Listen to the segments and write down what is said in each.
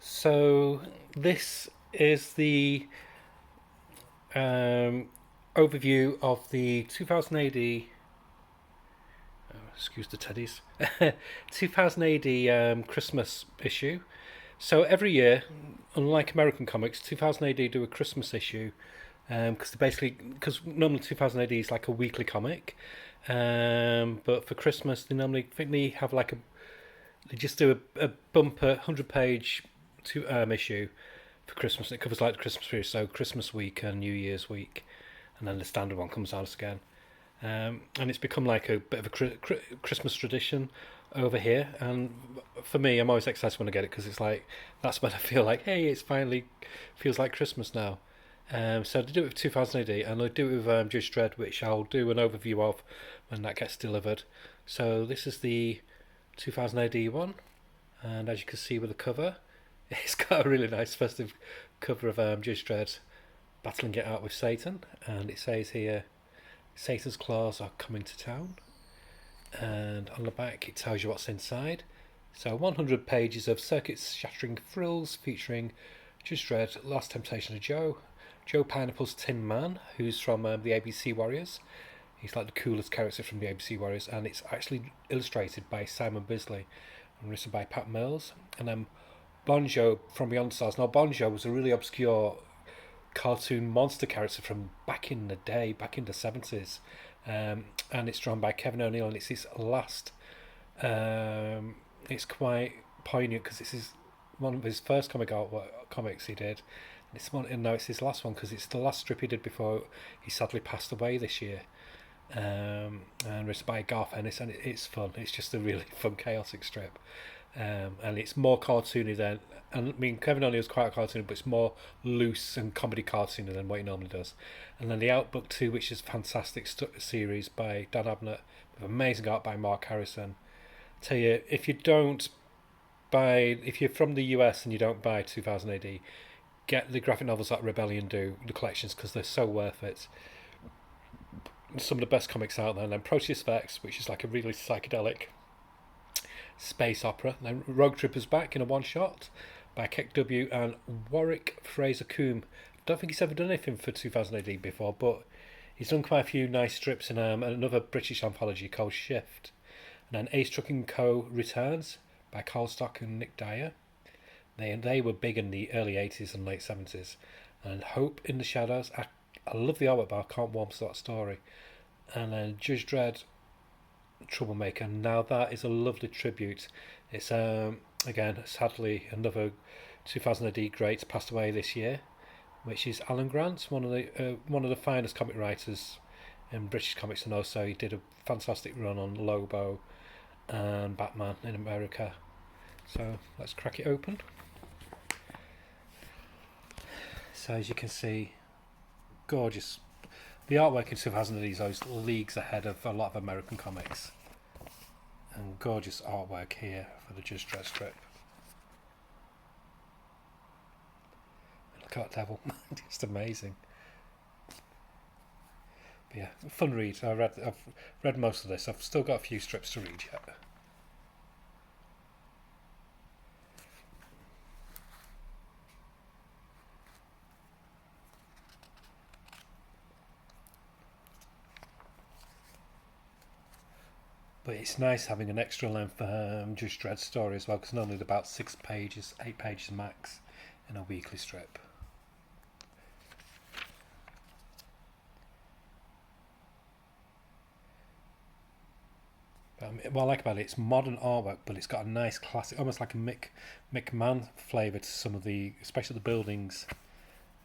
So this is the um, overview of the 2000 AD. Excuse the teddies. 2000 AD Christmas issue. So every year, unlike American comics, 2000 AD do a Christmas issue because because normally 2000 AD is like a weekly comic, but for Christmas they normally think they have like they just do a bumper 100-page issue for Christmas. And it covers like the Christmas period, so Christmas week and New Year's week, and then the standard one comes out again. And it's become like a bit of a Christmas tradition over here. And for me, I'm always excited when I get it because it's like that's when I feel like, hey, it's finally feels like Christmas now. So they do it with 2000 AD, and they do it with Judge Dredd, which I'll do an overview of when that gets delivered. So this is the 2000 AD one, and as you can see with the cover, it's got a really nice festive cover of Judge Dredd battling it out with Satan, and it says here, Satan's claws are coming to town, and on the back it tells you what's inside. So 100 pages of circuit-shattering thrills featuring Judge Dredd, Last Temptation of Joe Pineapple's Tin Man, who's from the ABC Warriors. He's like the coolest character from the ABC Warriors, and it's actually illustrated by Simon Bisley and written by Pat Mills. And then Bonjo from Beyond the Stars. Now, Bonjo was a really obscure cartoon monster character from back in the day, back in the 70s. And it's drawn by Kevin O'Neill, and it's his last. It's quite poignant because this is one of his first comics he did. And now it's his last one because it's the last strip he did before he sadly passed away this year. And written by Garth Ennis, and it's fun. It's just a really fun, chaotic strip. And it's more cartoony than, and I mean, Kevin O'Neill's quite a cartoon, but it's more loose and comedy cartoony than what he normally does. And then the Outbook 2, which is a fantastic series by Dan Abnett, with amazing art by Mark Harrison. I tell you, if you're from the US and you don't buy 2000 AD, get the graphic novels that Rebellion do, the collections, because they're so worth it. Some of the best comics out there. And then Proteus Vex, which is like a really psychedelic space opera. Then Rogue Trooper's back in a one shot by Keck W and Warwick Fraser Coombe. Don't think he's ever done anything for 2000 AD before, but he's done quite a few nice strips in another British anthology called Shift. And then Ace Trucking Co. returns by Carl Stock and Nick Dyer. They were big in the early 80s and late 70s. And Hope in the Shadows. I love the artwork, but I can't warm to that story. And then Judge Dredd, Troublemaker. Now that is a lovely tribute. It's again, sadly, another 2000 AD great passed away this year, which is Alan Grant, one of the finest comic writers in British comics, and also he did a fantastic run on Lobo and Batman in America. So let's crack it open. So as you can see, gorgeous. The artwork in 2000 AD is always leagues ahead of a lot of American comics. And gorgeous artwork here for the Judge Dredd strip. Look at that devil, just amazing. But yeah, fun read. I've read most of this. I've still got a few strips to read yet. But it's nice having an extra length Judge Dredd story as well, because normally they're about 6 pages, 8 pages max in a weekly strip. But what I like about it, it's modern artwork, but it's got a nice classic, almost like a Mick Mann flavour to some of the, especially the buildings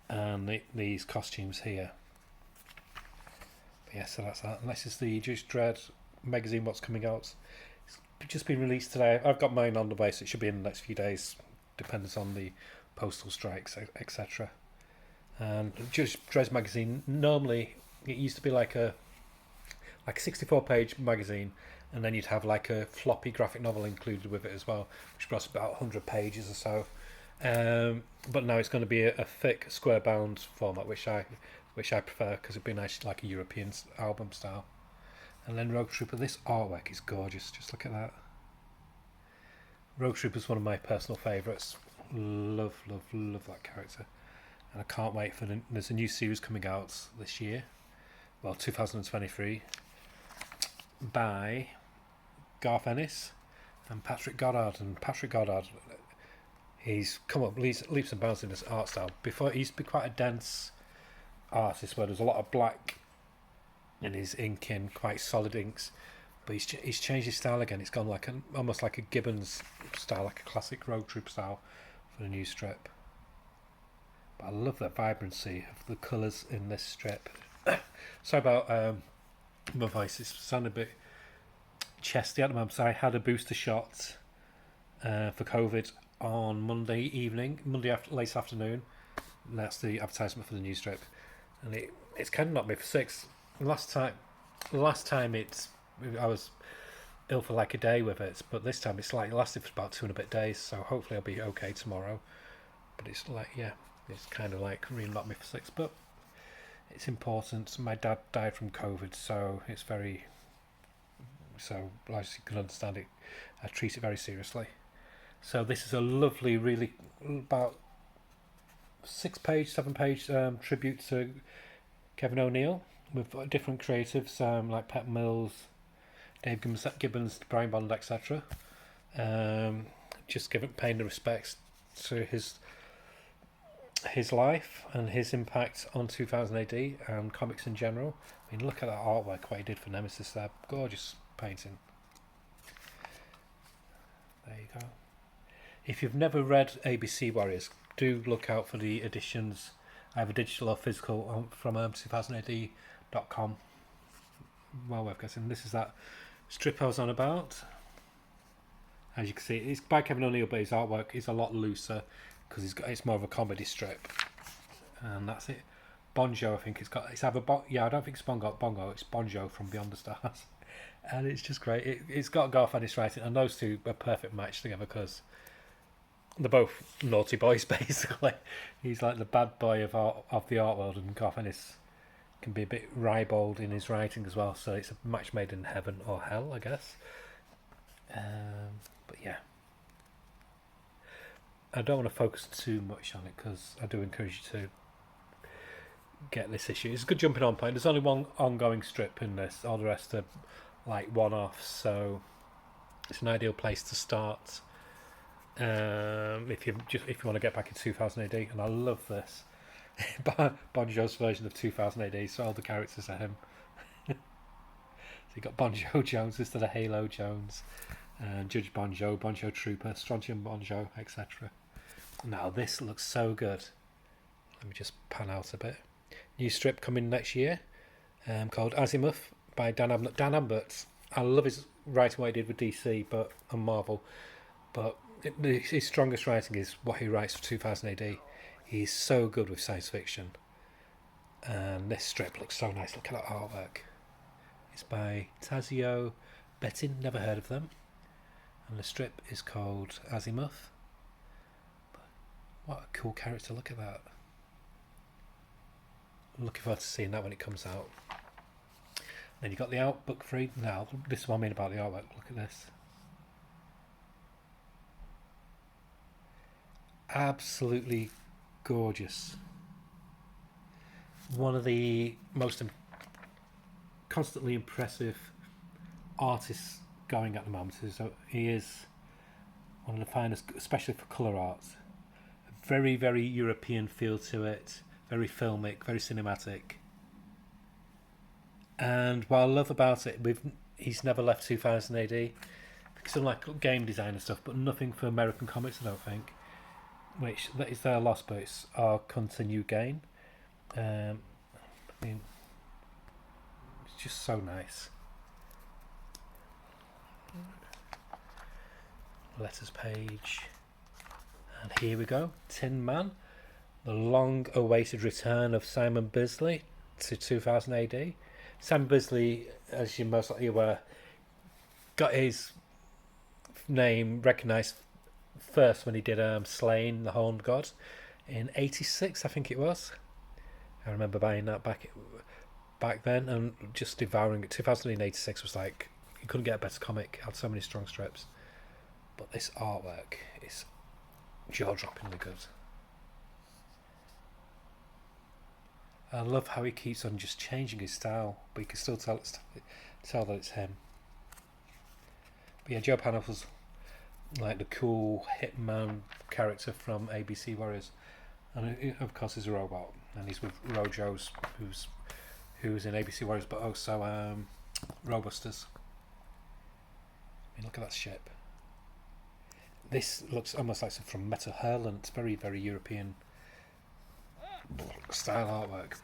and these costumes here. But yeah, so that's that. And this is the Judge Dredd magazine, what's coming out. It's just been released today. I've got mine on the way, so it should be in the next few days, depending on the postal strikes, etc. And Judge Dredd magazine, normally it used to be like a 64-page magazine, and then you'd have like a floppy graphic novel included with it as well, which was about 100 pages or so. But now it's going to be a thick square bound format, which I prefer, because it'd be nice like a European album style. And then Rogue Trooper, this artwork is gorgeous. Just look at that. Rogue Trooper is one of my personal favourites. Love, love, love that character. And I can't wait for there's a new series coming out this year. Well, 2023 by Garth Ennis and Patrick Goddard. And Patrick Goddard, he's come up leaps and bounds in his art style. Before, he used to be quite a dense artist where there's a lot of black in his ink and quite solid inks. But he's changed his style again. It's gone like almost like a Gibbons style, like a classic road trip style for the new strip. But I love the vibrancy of the colours in this strip. Sorry about my voice. It's sounding a bit chesty at the moment. So I had a booster shot for COVID on Monday late afternoon. And that's the advertisement for the new strip, and it's kind of knocked me for six. Last time I was ill for like a day with it, but this time it's like lasted for about 2 and a bit days. So hopefully I'll be okay tomorrow. But it's like it's kind of like really knocked me for six. But it's important. My dad died from COVID, so it's very. So as you can understand it, I treat it very seriously. So this is a lovely, really about 7 page tribute to Kevin O'Neill with different creatives like Pet Mills, Dave Gibbons, Brian Bond, etc. Just paying the respects to his life and his impact on 2000 AD and comics in general. I mean, look at that artwork, what he did for Nemesis there. Gorgeous painting. There you go. If you've never read ABC Warriors, do look out for the editions, either digital or physical, from 2000AD.com. Well, I'm guessing this is that strip I was on about. As you can see, it's by Kevin O'Neill, but his artwork is a lot looser because it's more of a comedy strip. And that's it. Bonjo, I think it's either I don't think it's Bongo, it's Bonjo from Beyond the Stars. And it's just great. It's got Garth Ennis writing, and those two are a perfect match together because they're both naughty boys, basically. He's like the bad boy of the art world, and Garth Ennis can be a bit ribald in his writing as well. So it's a match made in heaven or hell, I guess. But yeah, I don't want to focus too much on it because I do encourage you to get this issue. It's a good jumping on point. There's only one ongoing strip in this. All the rest are like one-offs, so it's an ideal place to start. If you want to get back in 2000 AD, and I love this Bonjo's version of 2000 AD, so all the characters are him. So you got Bonjo Jones instead of Halo Jones, Judge Bonjo, Bonjo Trooper, Strontium Bonjo, etc. Now this looks so good. Let me just pan out a bit. New strip coming next year, called Azimuth by Dan Ambert. I love his writing, what he did with DC and Marvel, but his strongest writing is what he writes for 2000 AD. He's so good with science fiction, and this strip looks so nice. Look at that artwork. It's by Tazio Bettin, never heard of them, and the strip is called Azimuth. What a cool character, look at that. I'm looking forward to seeing that when it comes out. Then you got the out book free. Now, this is what I mean about the artwork. Look at this. Absolutely gorgeous. One of the most constantly impressive artists going at the moment. So he is one of the finest, especially for colour art. A very, very European feel to it. Very filmic, very cinematic. And what I love about it, he's never left 2000 AD. Some like game design and stuff, but nothing for American comics, I don't think. Which that is their loss, but it's our continue gain. I mean, it's just so nice. Letters page, and here we go. Tin Man, the long-awaited return of Simon Bisley to 2000 AD. Simon Bisley, as you're most likely aware, got his name recognised first when he did Slaying the Horned God in 86, I think it was. I remember buying that back then and just devouring it. 2086 was like, you couldn't get a better comic. It had so many strong strips. But this artwork is jaw-droppingly good. I love how he keeps on just changing his style, but you can still tell that it's him. But yeah, Joe Panoff's like the cool hitman character from ABC Warriors, and of course he's a robot, and he's with Rojo's, who's in ABC Warriors, but also Robusters. I mean, look at that ship. This looks almost like something from Meta Hurland. It's very, very European style artwork.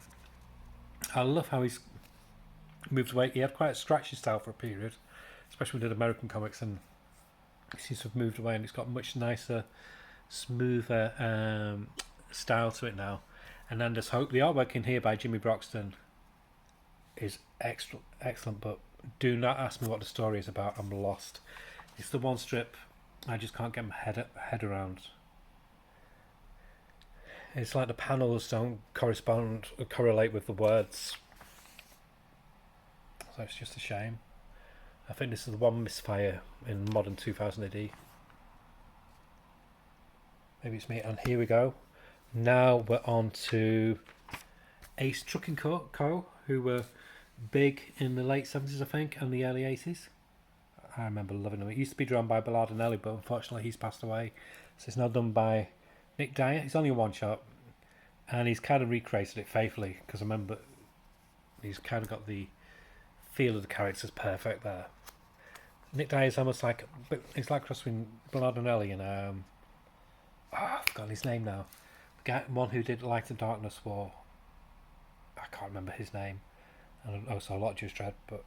I love how he's moved away. He had quite a scratchy style for a period, especially when he did American comics, and he seems to have moved away, and it's got much nicer, smoother style to it now. And then just hope the artwork in here by Jimmy Broxton is excellent, but do not ask me what the story is about. I'm lost. It's the one strip I just can't get my head around. It's like the panels don't correlate with the words, so it's just a shame. I think this is the one misfire in modern 2000 AD. Maybe it's me. And here we go. Now we're on to Ace Trucking Co., who were big in the late 70s, I think, and the early 80s. I remember loving them. It used to be drawn by Bellardinelli, but unfortunately he's passed away. So it's now done by Nick Dyer. It's only a one-shot, and he's kind of recreated it faithfully, because I remember he's kind of got the feel of the characters perfect there. Nick Dyer is almost like, it's like cross between Bellardinelli and I've forgotten his name now. The guy, one who did Light and Darkness War. I can't remember his name. And also a lot of Judge Dredd, but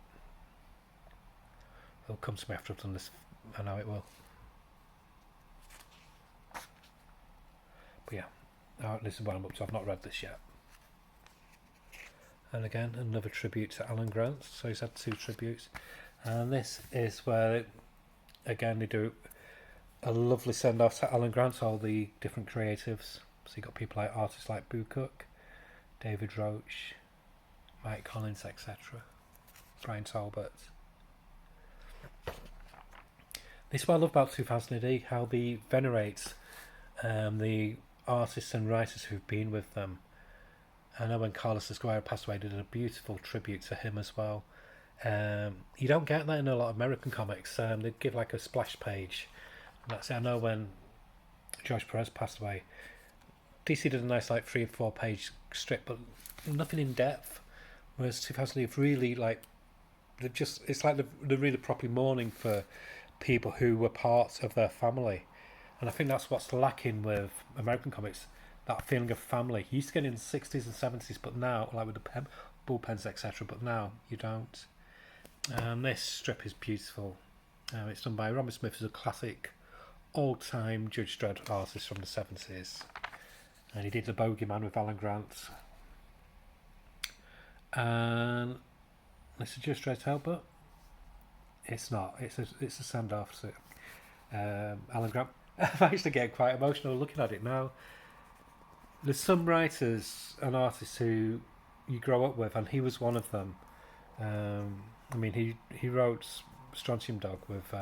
it'll come to me after I've done this. I know it will. But yeah, this is what I'm up to. I've not read this yet. And again, another tribute to Alan Grant. So he's had 2 tributes. And this is where, again, they do a lovely send-off to Alan Grant, all the different creatives. So you've got people like artists like Boo Cook, David Roach, Mike Collins, etc. Brian Talbot. This is what I love about 2000 AD, how they venerate the artists and writers who've been with them. I know when Carlos Esquire passed away, they did a beautiful tribute to him as well. You don't get that in a lot of American comics. They give like a splash page. And that's it. I know when George Perez passed away, DC did a nice like 3 or 4 page strip, but nothing in depth. Whereas 2000 have really like, it's like they're really properly mourning for people who were part of their family. And I think that's what's lacking with American comics, that feeling of family. You used to get in the 60s and 70s, but now, like with the bullpens, etc., but now you don't. This strip is beautiful. It's done by Robert Smith, who's a classic old-time Judge Dredd artist from the 70s. And he did The Bogeyman with Alan Grant. And this is Judge Dredd's helper. It's not. It's a send-off to Alan Grant. I'm actually getting quite emotional looking at it now. There's some writers and artists who you grow up with, and he was one of them. I mean, he wrote Strontium Dog with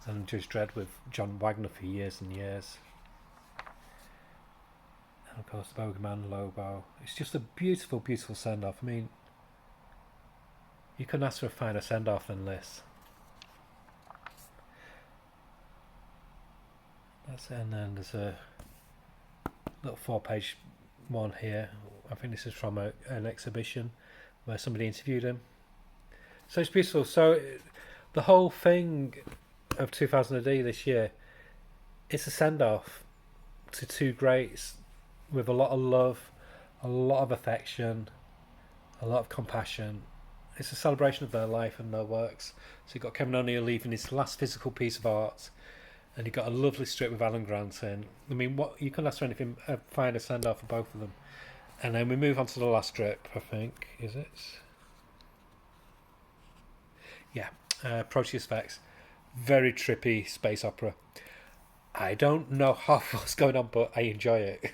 and Judge Dredd with John Wagner for years and years. And of course, the Bogeyman, Lobo. It's just a beautiful, beautiful send-off. I mean, you couldn't ask for a finer send-off than this. That's it, and then there's a little 4-page one here. I think this is from an exhibition where somebody interviewed him. So it's beautiful. So the whole thing of 2000 AD this year, it's a send-off to 2 greats with a lot of love, a lot of affection, a lot of compassion. It's a celebration of their life and their works. So you've got Kevin O'Neill leaving his last physical piece of art, and you've got a lovely strip with Alan Grant in. I mean, what you couldn't ask for anything, find a send-off for both of them. And then we move on to the last strip, I think. Is it? Yeah. Proteus Vex. Very trippy space opera. I don't know half what's going on, but I enjoy it.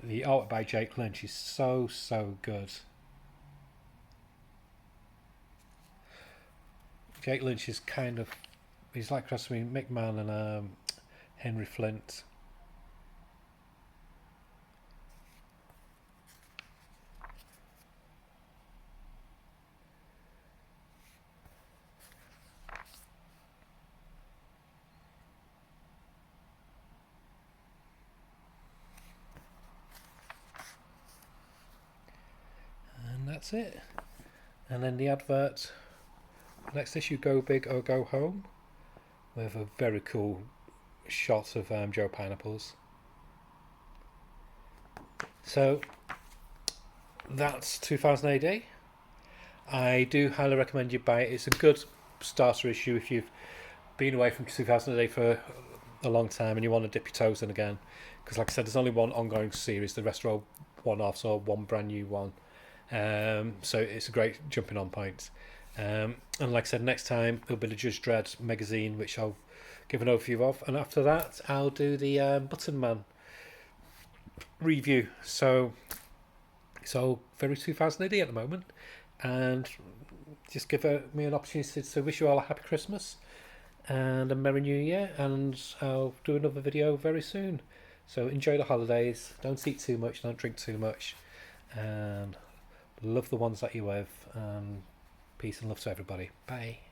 The art by Jake Lynch is so, so good. Jake Lynch is kind of, he's like cross between Mick Mann and Henry Flint. And that's it. And then the advert, next issue, Go Big or Go Home, with a very cool shot of Joe Pineapples. So that's 2000 AD. I do highly recommend you buy it. It's a good starter issue if you've been away from 2000 AD for a long time and you want to dip your toes in again. Because like I said, there's only one ongoing series. The rest are all one-offs or one brand new one. So it's a great jumping on point. And like I said, next time there'll be the Judge Dredd magazine, which I'll give an overview of. And after that, I'll do the Button Man review. So very 2000 AD at the moment. And just give me an opportunity to wish you all a happy Christmas and a Merry New Year. And I'll do another video very soon. So enjoy the holidays. Don't eat too much. Don't drink too much. And love the ones that you're with. Peace and love to everybody. Bye.